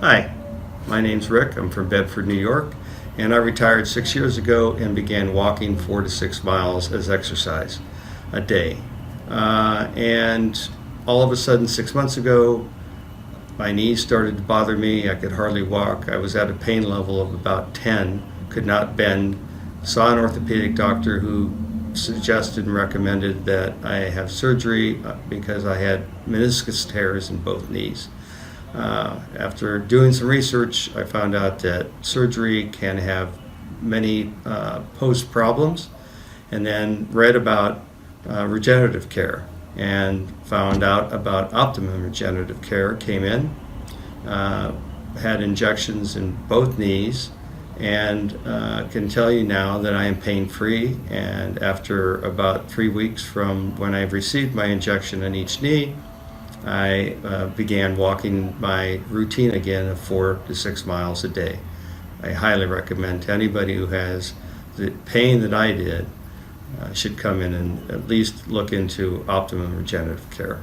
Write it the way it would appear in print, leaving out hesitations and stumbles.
Hi, my name's Rick. I'm from Bedford, New York, and I retired 6 years ago and began walking 4 to 6 miles as exercise a day. And all of a sudden, 6 months ago, my knees started to bother me. I could hardly walk. I was at a pain level of about 10, could not bend. Saw an orthopedic doctor who suggested and recommended that I have surgery because I had meniscus tears in both knees. After doing some research, I found out that surgery can have many post problems, and then read about regenerative care and found out about Optimum regenerative care. Came in, had injections in both knees, and can tell you now that I am pain-free. And after about 3 weeks from when I received my injection in each knee, I began walking my routine again of 4 to 6 miles a day. I highly recommend to anybody who has the pain that I did should come in and at least look into Optimum regenerative care.